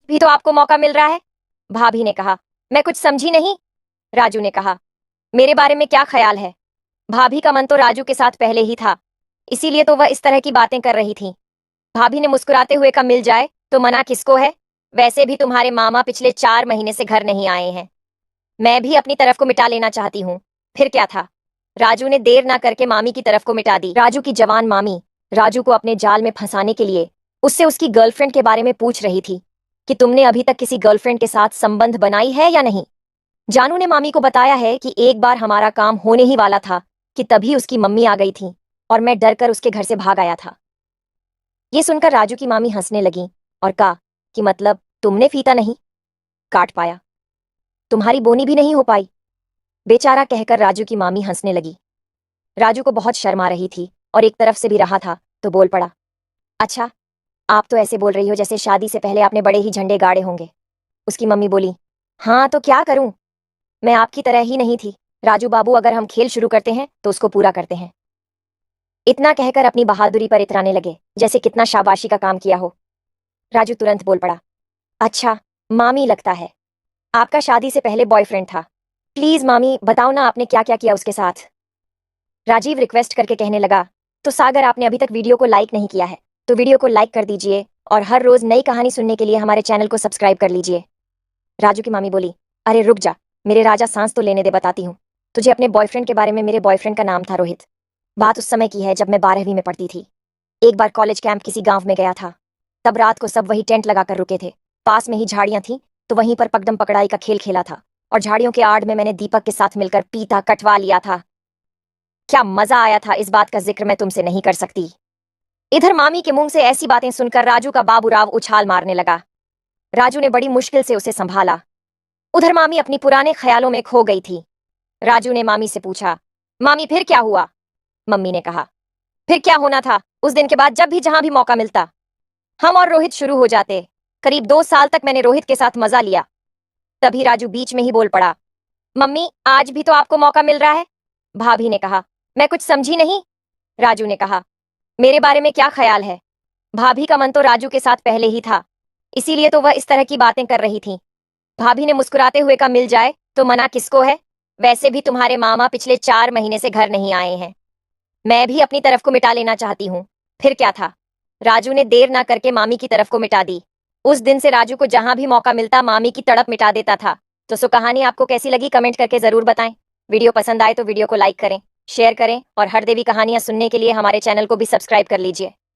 भी तो आपको मौका मिल रहा है। भाभी ने कहा। मैं कुछ समझी नहीं। राजू ने कहा। मेरे बारे में क्या ख्याल है? भाभी का मन तो राजू के साथ पहले ही था, इसीलिए तो वह इस तरह की बातें कर रही थी। भाभी ने मुस्कुराते हुए कहा, मिल जाए तो मना किसको है? वैसे भी तुम्हारे मामा पिछले 4 महीने से घर नहीं आए हैं। मैं भी अपनी तरफ को मिटा लेना चाहती हूँ। फिर क्या था? राजू ने देर ना करके मामी की तरफ को मिटा दी। राजू की जवान मामी राजू को अपने जाल में फंसाने के लिए उससे उसकी गर्लफ्रेंड के बारे में पूछ रही थी कि तुमने अभी तक किसी गर्लफ्रेंड के साथ संबंध बनाई है या नहीं। जानू ने मामी को बताया है कि एक बार हमारा काम होने ही वाला था कि तभी उसकी मम्मी आ गई थी और मैं डर कर उसके घर से भाग आया था। ये सुनकर राजू की मामी हंसने लगी और कहा कि मतलब तुमने फीता नहीं काट पाया, तुम्हारी बोनी भी नहीं हो पाई। बेचारा कहकर राजू की मामी हंसने लगी। राजू को बहुत शर्म आ रही थी और एक तरफ से भी रहा था तो बोल पड़ा, अच्छा, आप तो ऐसे बोल रही हो जैसे शादी से पहले आपने बड़े ही झंडे गाड़े होंगे। उसकी मम्मी बोली, हाँ तो क्या करूं, मैं आपकी तरह ही नहीं थी। राजू बाबू, अगर हम खेल शुरू करते हैं तो उसको पूरा करते हैं। इतना कहकर अपनी बहादुरी पर इतराने लगे जैसे कितना शाबाशी का काम किया हो। राजू तुरंत बोल पड़ा, अच्छा मामी, लगता है आपका शादी से पहले बॉयफ्रेंड था। प्लीज मामी बताओ ना आपने क्या क्या किया उसके साथ। राजीव रिक्वेस्ट करके कहने लगा, तो सागर, आपने अभी तक वीडियो को लाइक नहीं किया है तो वीडियो को लाइक कर दीजिए और हर रोज नई कहानी सुनने के लिए हमारे चैनल को सब्सक्राइब कर लीजिए। राजू की मामी बोली, अरे रुक जा मेरे राजा, सांस तो लेने दे, बताती हूँ तुझे अपने बॉयफ्रेंड के बारे में। मेरे बॉयफ्रेंड का नाम था रोहित। बात उस समय की है जब मैं 12वीं में पढ़ती थी। एक बार कॉलेज कैंप किसी गांव में गया था। तब रात को सब वही टेंट लगाकर रुके थे। पास में ही झाड़ियां थी तो वहीं पर पकड़म पकड़ाई का खेल खेला था और झाड़ियों के आड़ में मैंने दीपक के साथ मिलकर पीता कटवा लिया था। क्या मजा आया था, इस बात का जिक्र मैं तुमसे नहीं कर सकती। इधर मामी के मुंह से ऐसी बातें सुनकर राजू का बाबूराव उछाल मारने लगा। राजू ने बड़ी मुश्किल से उसे संभाला। उधर मामी अपनी पुराने ख्यालों में खो गई थी। राजू ने मामी से पूछा, मामी फिर क्या हुआ? मम्मी ने कहा, फिर क्या होना था, उस दिन के बाद जब भी जहां भी मौका मिलता हम और रोहित शुरू हो जाते। करीब 2 साल तक मैंने रोहित के साथ मजा लिया। तभी राजू बीच में ही बोल पड़ा, मम्मी आज भी तो आपको मौका मिल रहा है। भाभी ने कहा, मैं कुछ समझी नहीं। राजू ने कहा, मेरे बारे में क्या ख्याल है? भाभी का मन तो राजू के साथ पहले ही था, इसीलिए तो वह इस तरह की बातें कर रही थी। भाभी ने मुस्कुराते हुए कहा, मिल जाए तो मना किसको है? वैसे भी तुम्हारे मामा पिछले 4 महीने से घर नहीं आए हैं। मैं भी अपनी तरफ को मिटा लेना चाहती हूँ। फिर क्या था? राजू ने देर ना करके मामी की तरफ को मिटा दी। उस दिन से राजू को जहां भी मौका मिलता मामी की तड़प मिटा देता था। तो कहानी आपको कैसी लगी कमेंट करके जरूर बताएं। वीडियो पसंद आए तो वीडियो को लाइक करें, शेयर करें और हर देवी कहानियां सुनने के लिए हमारे चैनल को भी सब्सक्राइब कर लीजिए।